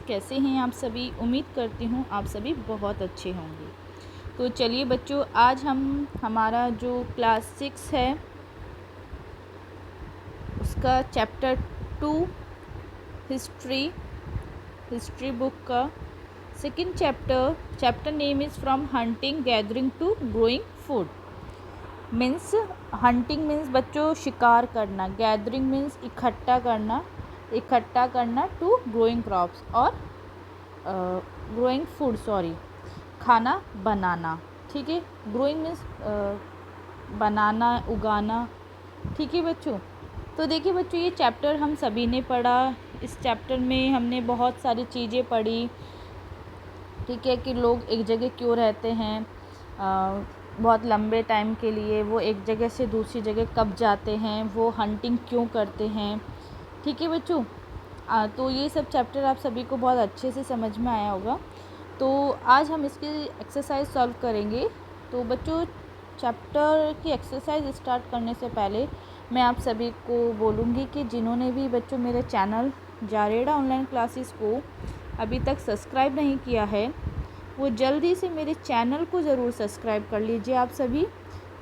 कैसे हैं आप सभी। उम्मीद करती हूँ आप सभी बहुत अच्छे होंगे। तो चलिए बच्चों, आज हमारा जो क्लास 6 है उसका चैप्टर 2 हिस्ट्री बुक का second chapter name is from hunting gathering to growing food. Means hunting means बच्चों शिकार करना, गैदरिंग मीन्स इकट्ठा करना टू ग्रोइंग क्रॉप्स और ग्रोइंग फूड खाना बनाना। ठीक है, ग्रोइंग मीन्स बनाना, उगाना। ठीक है बच्चों, तो देखिए बच्चों, ये चैप्टर हम सभी ने पढ़ा। इस चैप्टर में हमने बहुत सारी चीज़ें पढ़ी। ठीक है, कि लोग एक जगह क्यों रहते हैं, बहुत लंबे टाइम के लिए वो एक जगह से दूसरी जगह कब जाते हैं, वो हंटिंग क्यों करते हैं। ठीक है बच्चों, तो ये सब चैप्टर आप सभी को बहुत अच्छे से समझ में आया होगा। तो आज हम इसकी एक्सरसाइज सॉल्व करेंगे। तो बच्चों, चैप्टर की एक्सरसाइज स्टार्ट करने से पहले मैं आप सभी को बोलूँगी कि जिन्होंने भी बच्चों मेरे चैनल जारेडा ऑनलाइन क्लासेस को अभी तक सब्सक्राइब नहीं किया है, वो जल्दी से मेरे चैनल को ज़रूर सब्सक्राइब कर लीजिए आप सभी,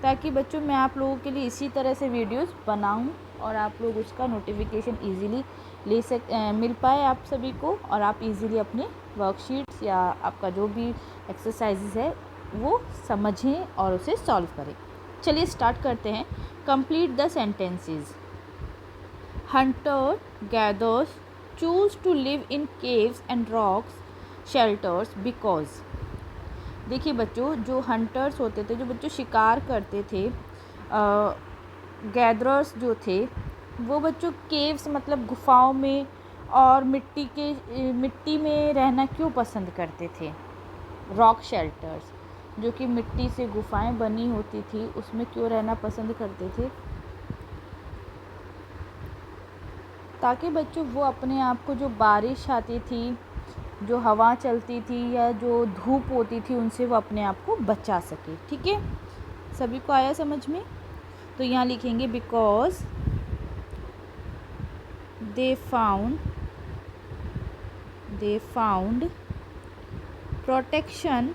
ताकि बच्चों मैं आप लोगों के लिए इसी तरह से वीडियोस बनाऊं और आप लोग उसका नोटिफिकेशन इजीली मिल पाए आप सभी को, और आप इजीली अपने वर्कशीट्स या आपका जो भी एक्सरसाइजेस है वो समझें और उसे सॉल्व करें। चलिए स्टार्ट करते हैं। Complete the sentences. Hunter gathers choose to live in caves and rocks shelters because. देखिए बच्चों, जो हंटर्स होते थे, जो बच्चों शिकार करते थे, गैदरर्स जो थे वो बच्चों केव्स मतलब गुफाओं में और मिट्टी में रहना क्यों पसंद करते थे। रॉक शेल्टर्स, जो कि मिट्टी से गुफाएं बनी होती थी, उसमें क्यों रहना पसंद करते थे, ताकि बच्चों वो अपने आप को, जो बारिश आती थी, जो हवा चलती थी या जो धूप होती थी, उनसे वो अपने आप को बचा सके। ठीक है, सभी को आया समझ में। तो यहाँ लिखेंगे because they found protection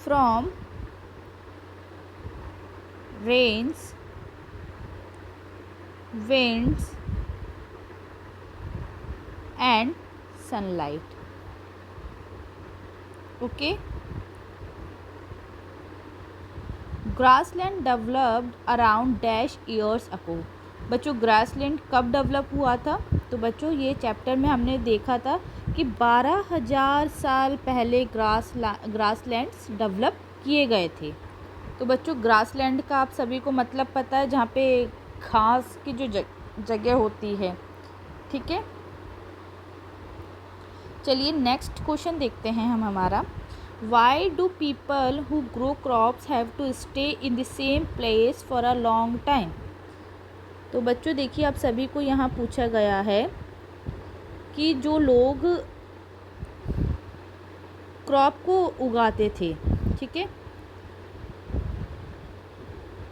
from rains, winds and sunlight. Okay, grassland developed around dash years ago. बच्चों ग्रासलैंड कब डेवलप हुआ था? तो बच्चों ये चैप्टर में हमने देखा था कि 12,000 साल पहले ग्रासलैंड्स डेवलप किए गए थे। तो बच्चों ग्रासलैंड का आप सभी को मतलब पता है, जहाँ पे घास की जो जगह होती है। ठीक है, चलिए नेक्स्ट क्वेश्चन देखते हैं हम हमारा। Why do people who grow crops have to stay in the same place for a long time. तो बच्चों देखिए, आप सभी को यहाँ पूछा गया है कि जो लोग क्रॉप को उगाते थे, ठीक है,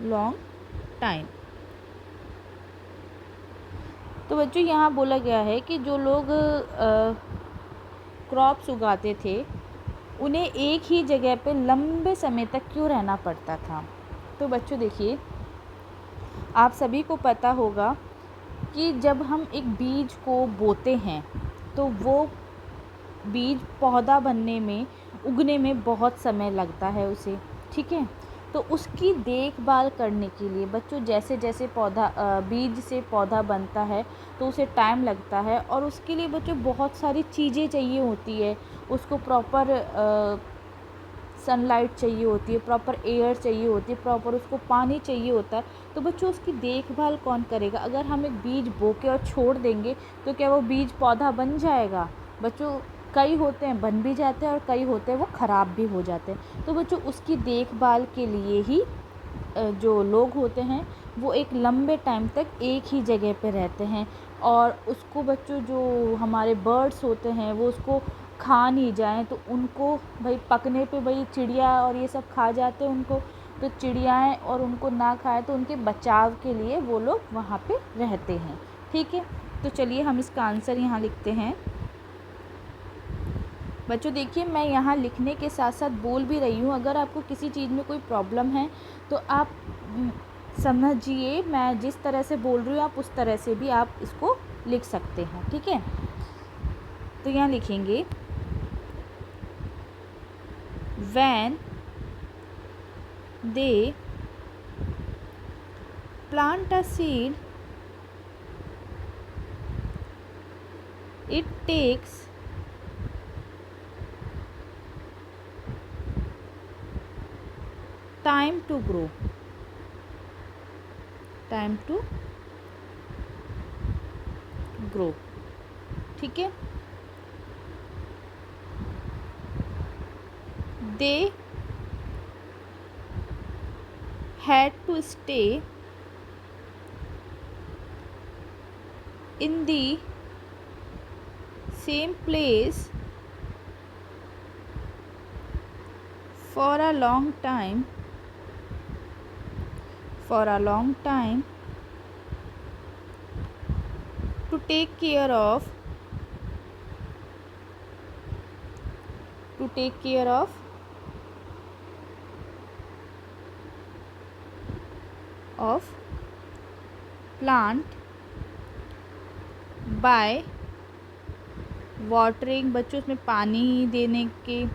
लॉन्ग टाइम, तो बच्चों यहाँ बोला गया है कि जो लोग क्रॉप्स उगाते थे उन्हें एक ही जगह पे लंबे समय तक क्यों रहना पड़ता था। तो बच्चों देखिए, आप सभी को पता होगा कि जब हम एक बीज को बोते हैं तो वो बीज पौधा बनने में, उगने में बहुत समय लगता है उसे। ठीक है, तो उसकी देखभाल करने के लिए बच्चों जैसे जैसे बीज से पौधा बनता है तो उसे टाइम लगता है, और उसके लिए बच्चों बहुत सारी चीज़ें चाहिए होती है। उसको प्रॉपर सनलाइट चाहिए होती है, प्रॉपर एयर चाहिए होती है, प्रॉपर उसको पानी चाहिए होता है। तो बच्चों उसकी देखभाल कौन करेगा? अगर हम एक बीज बो के और छोड़ देंगे तो क्या वो बीज पौधा बन जाएगा? बच्चों कई होते हैं बन भी जाते हैं और कई होते हैं वो ख़राब भी हो जाते हैं। तो बच्चों उसकी देखभाल के लिए ही जो लोग होते हैं वो एक लंबे टाइम तक एक ही जगह पे रहते हैं, और उसको बच्चों जो हमारे बर्ड्स होते हैं वो उसको खा नहीं जाएं तो उनको भाई पकने पे भाई चिड़िया और ये सब खा जाते हैं उनको, तो चिड़ियाएँ और उनको ना खाए तो उनके बचाव के लिए वो लोग वहाँ पे रहते हैं। ठीक है, तो चलिए हम इसका आंसर यहाँ लिखते हैं। बच्चों देखिए, मैं यहाँ लिखने के साथ साथ बोल भी रही हूँ। अगर आपको किसी चीज़ में कोई प्रॉब्लम है तो आप समझिए, मैं जिस तरह से बोल रही हूँ आप उस तरह से भी आप इसको लिख सकते हैं, ठीक है। तो यहाँ लिखेंगे when they plant a seed, it takes time to grow, time to grow, ठीक है। They had to stay in the same place for a long time, to take care of plant by watering, बच्चों उसमें पानी देने के,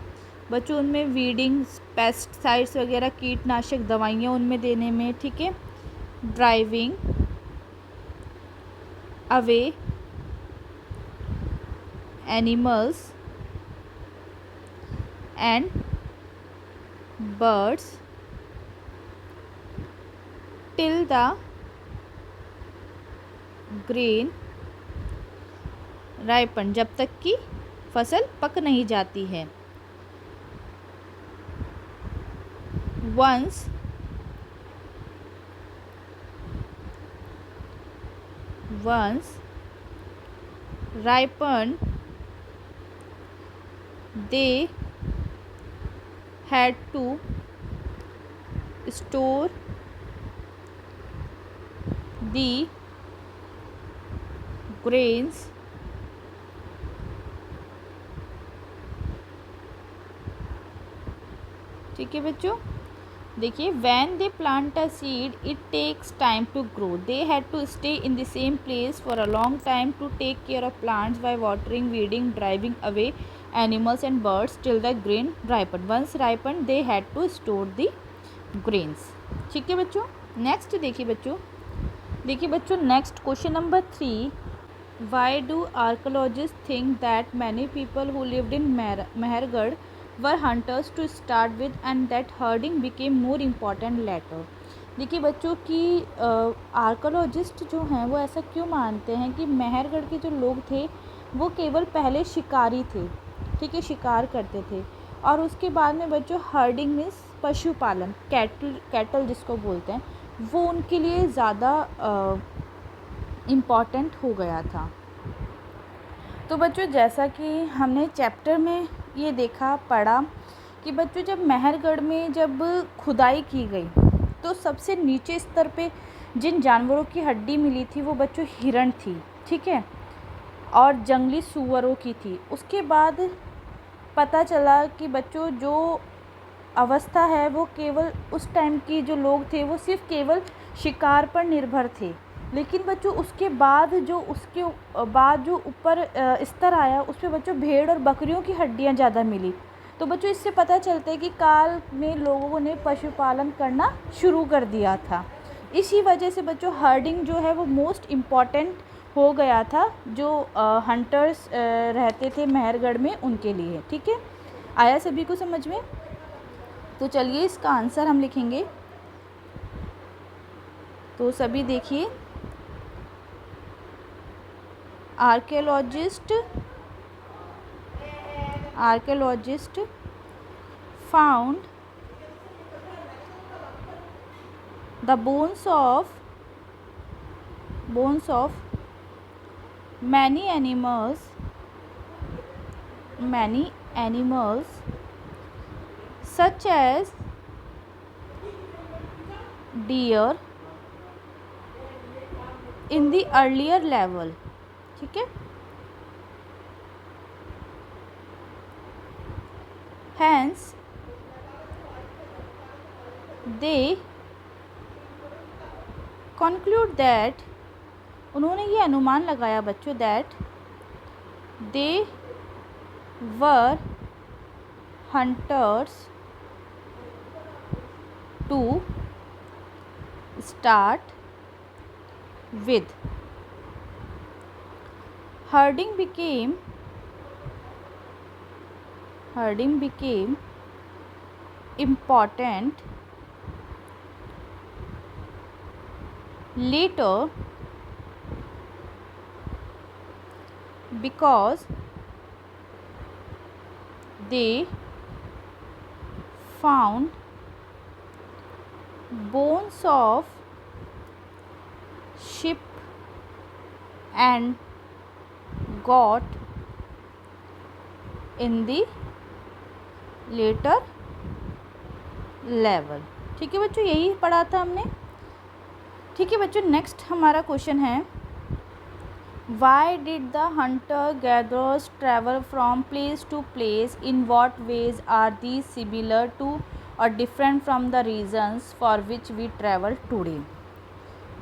बच्चों उनमें weeding, pesticides वगैरह कीटनाशक दवाइयाँ उनमें देने में, ठीक है। Driving away animals and birds till the grain ripen, जब तक कि फसल पक नहीं जाती है। once ripened, they had to store the grains ठीक है बच्चों। देखिए, when they plant a seed it takes time to grow, they had to stay in the same place for a long time to take care of plants by watering, weeding, driving away animals and birds till the grain ripened, once ripened they had to store the grains, ठीक है बच्चों। Next देखिए बच्चों next question number 3, why do archaeologists think that many people who lived in Mehergarh were hunters to start with and that herding became more important later। देखिए बच्चों कि archaeologist जो हैं वो ऐसा क्यों मानते हैं कि मेहरगढ़ के जो लोग थे वो केवल पहले शिकारी थे, ठीक है, शिकार करते थे, और उसके बाद में बच्चों हर्डिंग मीन्स पशुपालन, कैटल जिसको बोलते हैं, वो उनके लिए ज़्यादा इम्पॉर्टेंट हो गया था। तो बच्चों जैसा कि हमने चैप्टर में ये पढ़ा कि बच्चों जब मेहरगढ़ में जब खुदाई की गई तो सबसे नीचे स्तर पे जिन जानवरों की हड्डी मिली थी वो बच्चों हिरण थी, ठीक है, और जंगली सूअरों की थी। उसके बाद पता चला कि बच्चों जो अवस्था है वो केवल उस टाइम की जो लोग थे वो सिर्फ केवल शिकार पर निर्भर थे, लेकिन बच्चों उसके बाद जो ऊपर स्तर आया उस पर बच्चों भेड़ और बकरियों की हड्डियां ज़्यादा मिली। तो बच्चों इससे पता चलता है कि काल में लोगों ने पशुपालन करना शुरू कर दिया था। इसी वजह से बच्चों हर्डिंग जो है वो मोस्ट इम्पॉर्टेंट हो गया था जो हंटर्स रहते थे मेहरगढ़ में उनके लिए, ठीक है। आया सभी को समझ में? तो चलिए इसका आंसर हम लिखेंगे। तो सभी देखिए, archaeologist found the bones of many animals such as deer in the earlier level, ठीक है। हैंस दे कंक्लूड दैट, उन्होंने ये अनुमान लगाया बच्चों, that they were hunters to start with. Herding became important later because they found bones of sheep and goat in the later level। ठीक है बच्चों, यही पढ़ा था हमने। ठीक है बच्चों, नेक्स्ट हमारा क्वेश्चन है, why did the hunter gatherers travel from place to place, in what ways are these similar to और different from the reasons for which we travel today.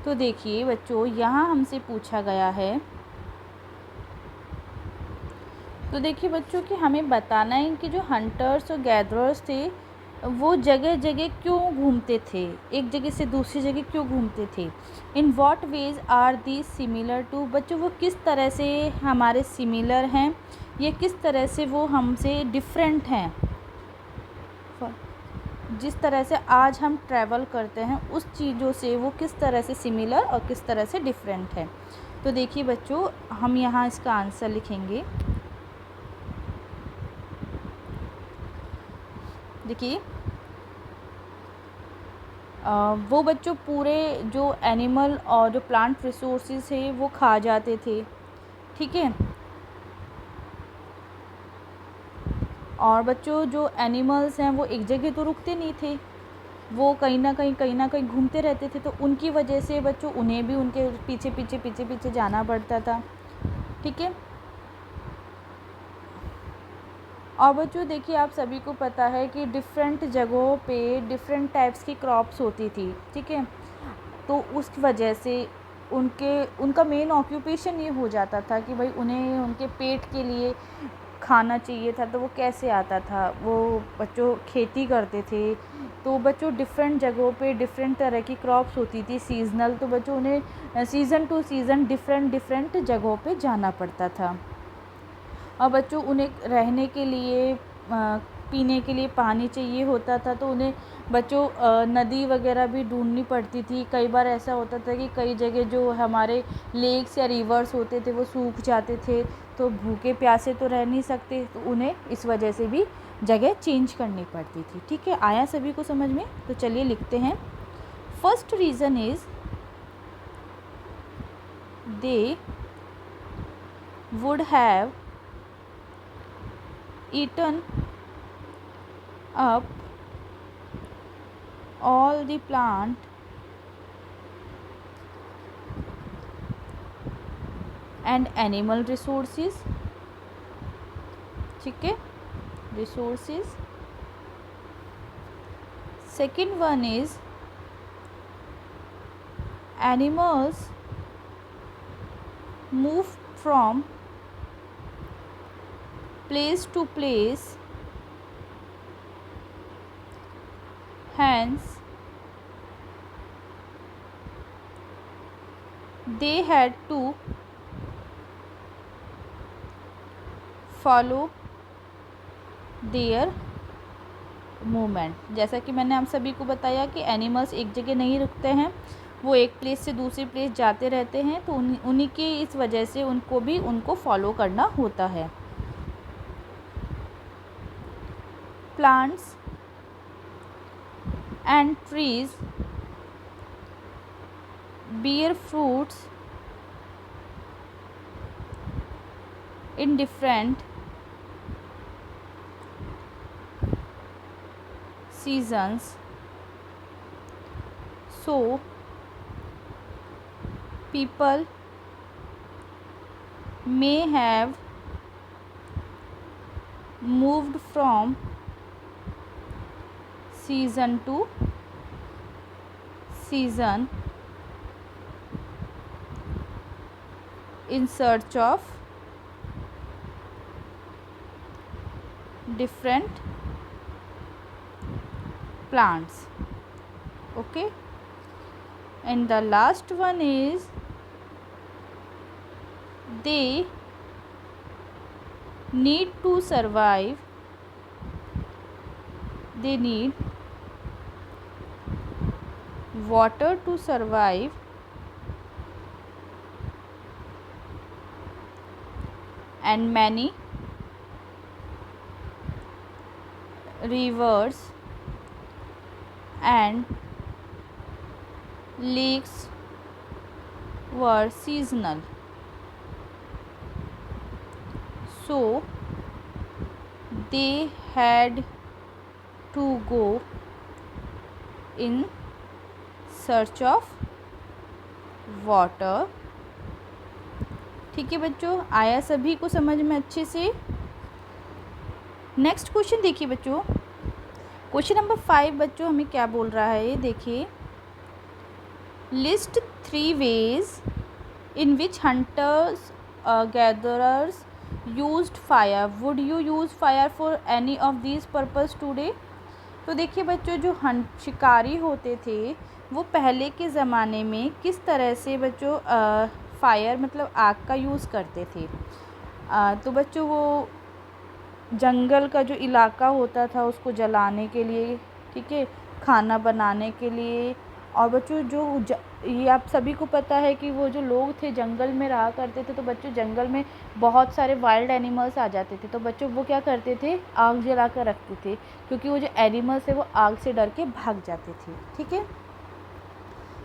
तो देखिए बच्चों, यहाँ हमसे पूछा गया है, तो देखिए बच्चों कि हमें बताना है कि जो हंटर्स और गैदरर्स थे वो जगह जगह क्यों घूमते थे, एक जगह से दूसरी जगह क्यों घूमते थे। In what ways are the similar to, बच्चों वो किस तरह से हमारे सिमिलर हैं, ये किस तरह से वो हमसे डिफरेंट हैं। जिस तरह से आज हम ट्रैवल करते हैं उस चीज़ों से वो किस तरह से सिमिलर और किस तरह से डिफरेंट है। तो देखिए बच्चों, हम यहाँ इसका आंसर लिखेंगे। देखिए वो बच्चों पूरे जो एनिमल और जो प्लांट रिसोर्सेज है वो खा जाते थे, ठीक है। और बच्चों जो एनिमल्स हैं वो एक जगह तो रुकते नहीं थे, वो कहीं ना कहीं घूमते रहते थे, तो उनकी वजह से बच्चों उन्हें भी उनके पीछे पीछे जाना पड़ता था, ठीक है। और बच्चों देखिए, आप सभी को पता है कि डिफरेंट जगहों पे डिफरेंट टाइप्स की क्रॉप्स होती थी, ठीक है। तो उस वजह से उनका मेन ऑक्यूपेशन ये हो जाता था कि भाई उन्हें उनके पेट के लिए खाना चाहिए था, तो वो कैसे आता था, वो बच्चों खेती करते थे। तो बच्चों डिफरेंट जगहों पे डिफरेंट तरह की क्रॉप्स होती थी सीजनल, तो बच्चों उन्हें सीज़न टू सीज़न डिफरेंट जगहों पे जाना पड़ता था। और बच्चों उन्हें रहने के लिए पीने के लिए पानी चाहिए होता था, तो उन्हें बच्चों नदी वगैरह भी ढूंढनी पड़ती थी। कई बार ऐसा होता था कि कई जगह जो हमारे लेक्स या रिवर्स होते थे वो सूख जाते थे, तो भूखे प्यासे तो रह नहीं सकते, तो उन्हें इस वजह से भी जगह चेंज करनी पड़ती थी, ठीक है। आया सभी को समझ में? तो चलिए लिखते हैं। First reason is they would have eaten up all the plant and animal resources, ठीक है, resources। Second one is animals move from place to place, hence they had to follow their movement। जैसा कि मैंने आप सभी को बताया कि एनिमल्स एक जगह नहीं रुकते हैं, वो एक प्लेस से दूसरी प्लेस जाते रहते हैं, तो उन्हीं की इस वजह से उनको फॉलो करना होता है। Plants and trees bear fruits in different seasons, so people may have moved from season to season in search of different plants. Okay, and the last one is they need to survive, they need water to survive, and many rivers and lakes were seasonal. So they had to go in search of water. ठीक है बच्चों, आया सभी को समझ में अच्छे से। नेक्स्ट क्वेश्चन देखिए बच्चों, क्वेश्चन नंबर 5 बच्चों हमें क्या बोल रहा है, ये देखिए। List 3 ways in which hunters gatherers used fire, would you use fire for any of these purpose today. तो देखिए बच्चों, जो शिकारी होते थे वो पहले के ज़माने में किस तरह से बच्चों फायर मतलब आग का यूज़ करते थे। तो बच्चों वो जंगल का जो इलाका होता था उसको जलाने के लिए, ठीक है, खाना बनाने के लिए। और बच्चों जो ये आप सभी को पता है कि वो जो लोग थे जंगल में रहा करते थे, तो बच्चों जंगल में बहुत सारे वाइल्ड एनिमल्स आ जाते थे, तो बच्चों वो क्या करते थे, आग जला कर रखते थे, क्योंकि वो जो एनिमल्स है वो आग से डर के भाग जाते थे। ठीक है,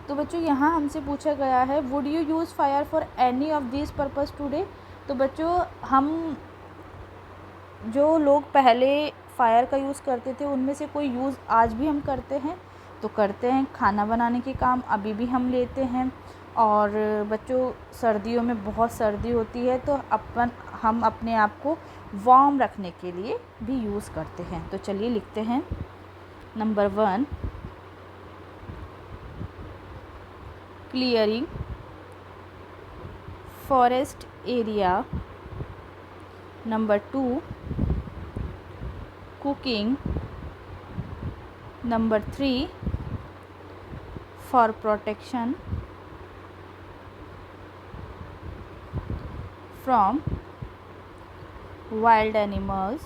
तो बच्चों यहाँ हमसे पूछा गया है would you use fire for any of this purpose today. तो बच्चों हम जो लोग पहले फायर का यूज़ करते थे उनमें से कोई यूज़ आज भी हम करते हैं, तो करते हैं, खाना बनाने के काम अभी भी हम लेते हैं। और बच्चों सर्दियों में बहुत सर्दी होती है तो हम अपने आप को वार्म रखने के लिए भी यूज़ करते हैं। तो चलिए लिखते हैं number 1 clearing forest area, number 2 cooking, number 3 for protection from wild animals,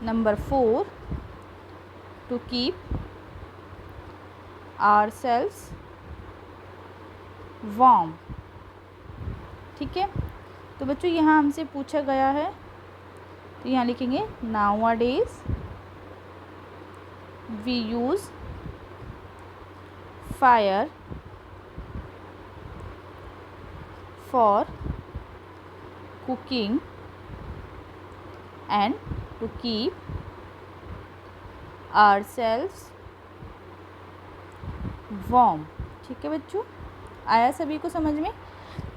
number 4 to keep ourselves warm। ठीक है, तो बच्चों यहाँ हमसे पूछा गया है, तो यहाँ लिखेंगे nowadays we use fire for cooking and to keep ourselves warm। ठीक है बच्चों, आया सभी को समझ में।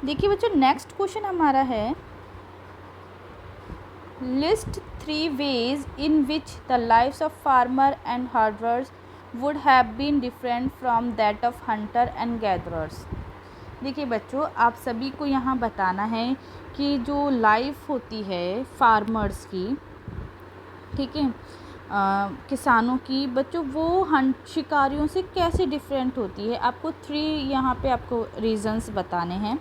देखिए बच्चों नेक्स्ट क्वेश्चन हमारा है list 3 ways in which the lifes of farmer and herders would have been different from that of hunter and gatherers. देखिए बच्चों आप सभी को यहाँ बताना है कि जो लाइफ होती है फार्मर्स की, ठीक है, किसानों की, बच्चों वो शिकारियों से कैसे डिफरेंट होती है। आपको 3 यहाँ पे आपको रीज़न्स बताने हैं।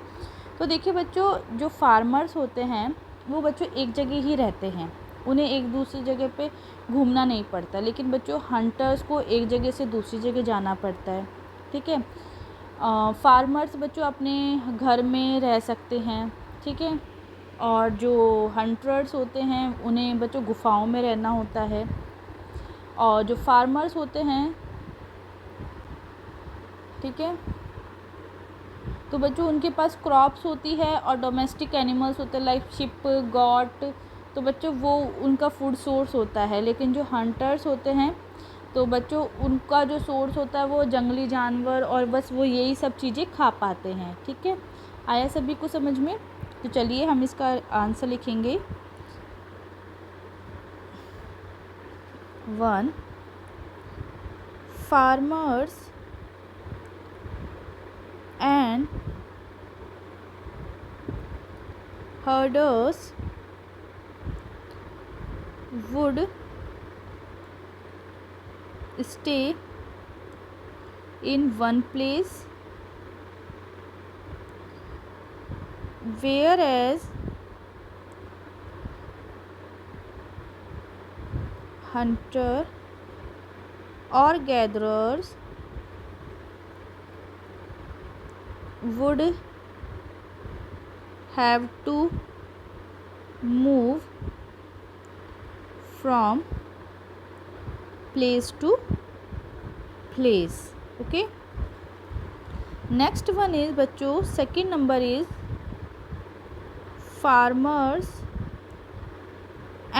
तो देखिए बच्चों जो फार्मर्स होते हैं वो बच्चों एक जगह ही रहते हैं, उन्हें एक दूसरी जगह पे घूमना नहीं पड़ता, लेकिन बच्चों हंटर्स को एक जगह से दूसरी जगह जाना पड़ता है। ठीक है, फार्मर्स बच्चों अपने घर में रह सकते हैं, ठीक है, और जो हंटर्स होते हैं उन्हें बच्चों गुफाओं में रहना होता है। और जो फार्मर्स होते हैं, ठीक है, तो बच्चों उनके पास क्रॉप्स होती है और डोमेस्टिक एनिमल्स होते हैं लाइक शिप, गॉट, तो बच्चों वो उनका फूड सोर्स होता है। लेकिन जो हंटर्स होते हैं तो बच्चों उनका जो सोर्स होता है वो जंगली जानवर, और बस वो यही सब चीज़ें खा पाते हैं। ठीक है, आया सभी को समझ में? तो चलिए हम इसका आंसर लिखेंगे। 1, farmers and herders would stay in one place, whereas hunter or gatherers would have to move from place to place. Okay, next one is बच्चों second number is farmers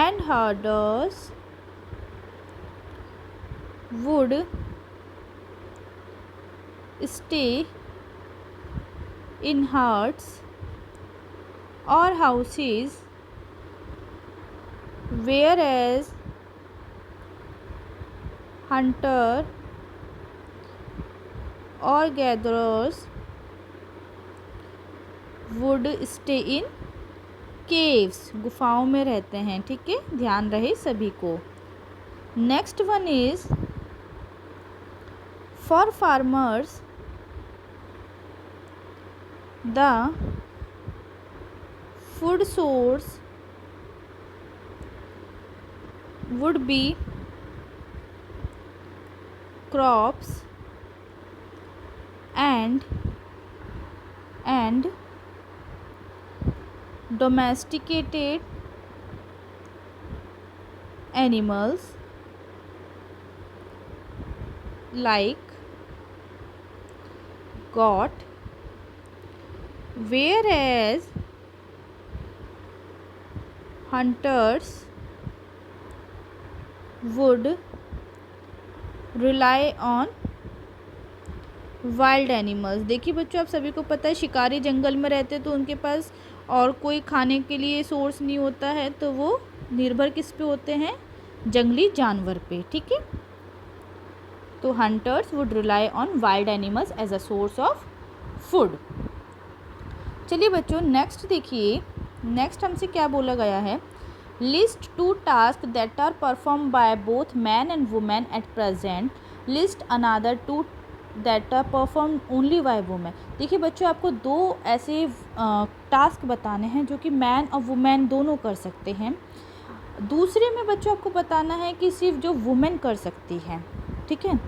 and herders would stay in huts or houses, whereas hunter or gatherers would stay in caves, गुफाओं में रहते हैं। ठीक है, ध्यान रहे सभी को। Next one is for farmers the food source would be crops and domesticated animals like goat, whereas hunters would rely on wild animals. देखिए बच्चों, आप सभी को पता है शिकारी जंगल में रहते तो उनके पास और कोई खाने के लिए सोर्स नहीं होता है, तो वो निर्भर किस पे होते हैं? जंगली जानवर पे। ठीक है, तो hunters would rely on wild animals as a source of food. चलिए बच्चों नेक्स्ट देखिए, नेक्स्ट हमसे क्या बोला गया है? List 2 task that are perform by both man and women at present, list another 2 that are perform only by women. देखिए बच्चों, आपको 2 ऐसे टास्क बताने हैं जो कि मैन और वुमेन दोनों कर सकते हैं। दूसरे में बच्चों आपको बताना है कि सिर्फ जो वुमेन कर सकती है। ठीक है,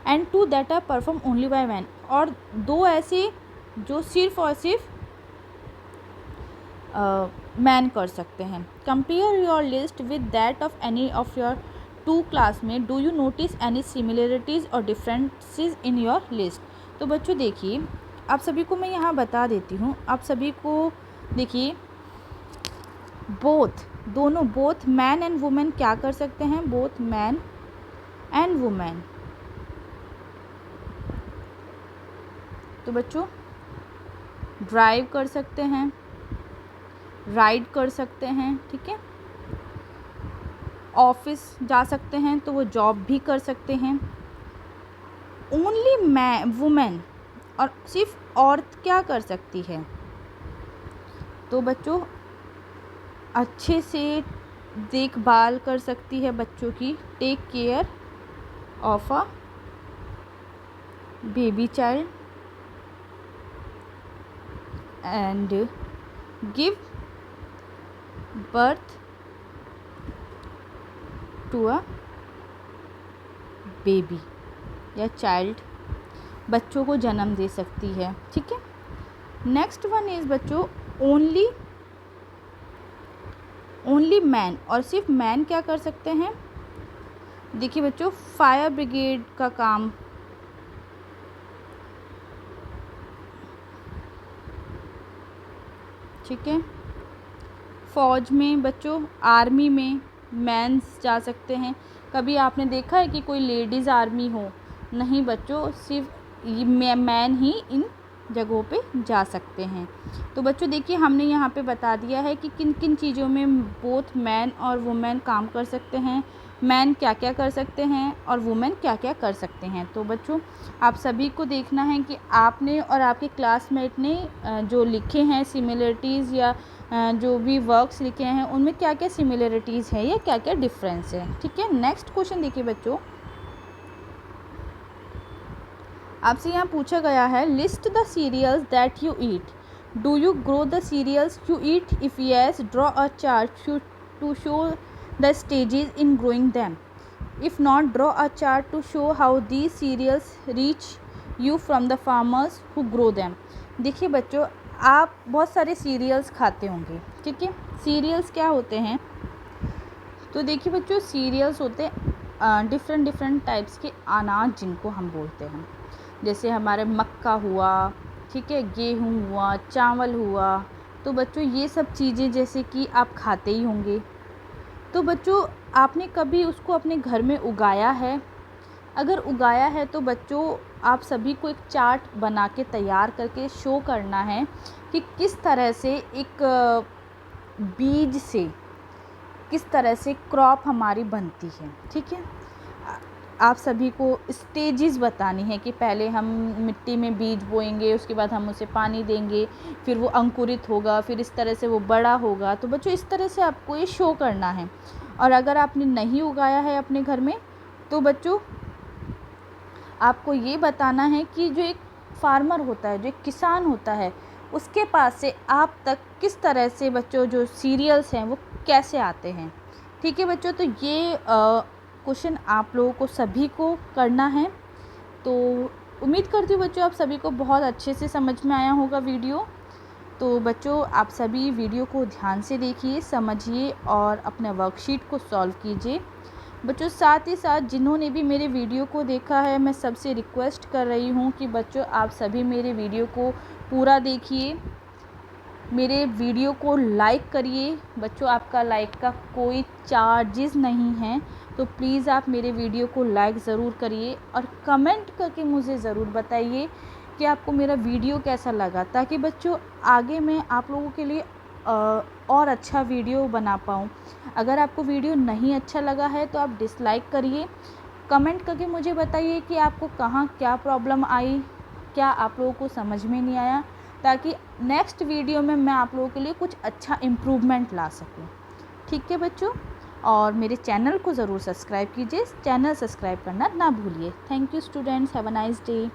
and 2 that are perform only by man, और 2 ऐसे जो सिर्फ और सिर्फ मैन कर सकते हैं। Compare your list with that of any of your 2 classmate, do you notice any similarities और डिफरेंसेस इन योर लिस्ट। तो बच्चों देखिए, आप सभी को मैं यहाँ बता देती हूँ। आप सभी को देखिए, बोथ मैन एंड वुमेन क्या कर सकते हैं? Both man and women. तो बच्चों ड्राइव कर सकते हैं, राइड कर सकते हैं। ठीक है, ऑफिस जा सकते हैं, तो वो जॉब भी कर सकते हैं। ओनली वुमेन, और सिर्फ औरत क्या कर सकती है? तो बच्चों अच्छे से देखभाल कर सकती है बच्चों की, take care of a baby child and give birth to a baby या चाइल्ड, बच्चों को जन्म दे सकती है। ठीक है, नेक्स्ट वन इज बच्चों ओनली मैन, और सिर्फ मैन क्या कर सकते हैं? देखिए बच्चों, फायर ब्रिगेड का काम, ठीक है, फौज में बच्चों, आर्मी में मैन्स जा सकते हैं, कभी आपने देखा है कि कोई लेडीज़ आर्मी हो? नहीं बच्चों, सिर्फ मैन ही इन जगहों पे जा सकते हैं। तो बच्चों देखिए, हमने यहाँ पे बता दिया है कि किन किन चीज़ों में बोथ मैन और वुमेन काम कर सकते हैं, मैन क्या क्या कर सकते हैं और वुमेन क्या क्या कर सकते हैं। तो बच्चों आप सभी को देखना है कि आपने और आपके क्लासमेट ने जो लिखे हैं सिमिलरिटीज़ या जो भी वर्क्स लिखे हैं उनमें क्या क्या सिमिलरिटीज़ है या क्या क्या डिफरेंस है। ठीक है, नेक्स्ट क्वेश्चन देखिए बच्चों, आपसे यहाँ पूछा गया है, list the cereals that you eat, do you grow the cereals you eat, if yes draw a chart to show the stages in growing them, if not draw a chart to show how these cereals reach you from the farmers who grow them. देखिए बच्चों, आप बहुत सारे serials खाते होंगे, ठीक है। Serials क्या होते हैं? तो देखिए बच्चों, सीरियल्स होते हैं डिफरेंट डिफरेंट टाइप्स के अनाज जिनको हम बोलते हैं। जैसे हमारे मक्का हुआ, ठीक है, गेहूँ हुआ, चावल हुआ। तो बच्चों ये सब चीज़ें जैसे कि आप खाते ही होंगे। तो बच्चों आपने कभी उसको अपने घर में उगाया है? अगर उगाया है तो बच्चों आप सभी को एक चार्ट बना के तैयार करके शो करना है कि किस तरह से एक बीज से किस तरह से क्रॉप हमारी बनती है। ठीक है, आप सभी को स्टेजेस बतानी है कि पहले हम मिट्टी में बीज बोएंगे, उसके बाद हम उसे पानी देंगे, फिर वो अंकुरित होगा, फिर इस तरह से वो बड़ा होगा। तो बच्चों इस तरह से आपको ये शो करना है। और अगर आपने नहीं उगाया है अपने घर में तो बच्चों आपको ये बताना है कि जो एक फार्मर होता है, जो एक किसान होता है, उसके पास से आप तक किस तरह से बच्चों जो सीरियल्स हैं वो कैसे आते हैं। ठीक है बच्चों, तो ये क्वेश्चन आप लोगों को सभी को करना है। तो उम्मीद करती हूँ बच्चों आप सभी को बहुत अच्छे से समझ में आया होगा वीडियो। तो बच्चों आप सभी वीडियो को ध्यान से देखिए, समझिए और अपने वर्कशीट को सॉल्व कीजिए। बच्चों साथ ही साथ जिन्होंने भी मेरे वीडियो को देखा है, मैं सबसे रिक्वेस्ट कर रही हूँ कि बच्चों आप सभी मेरे वीडियो को पूरा देखिए, मेरे वीडियो को लाइक करिए। बच्चों आपका लाइक का कोई चार्जेस नहीं है, तो प्लीज़ आप मेरे वीडियो को लाइक ज़रूर करिए और कमेंट करके मुझे ज़रूर बताइए कि आपको मेरा वीडियो कैसा लगा, ताकि बच्चों आगे मैं आप लोगों के लिए और अच्छा वीडियो बना पाऊँ। अगर आपको वीडियो नहीं अच्छा लगा है तो आप डिसलाइक करिए, कमेंट करके मुझे बताइए कि आपको कहाँ क्या प्रॉब्लम आई, क्या आप लोगों को समझ में नहीं आया, ताकि नेक्स्ट वीडियो में मैं आप लोगों के लिए कुछ अच्छा इम्प्रूवमेंट ला सकूं। ठीक है बच्चों, और मेरे चैनल को ज़रूर सब्सक्राइब कीजिए, चैनल सब्सक्राइब करना ना भूलिए। Thank you students, have a nice day.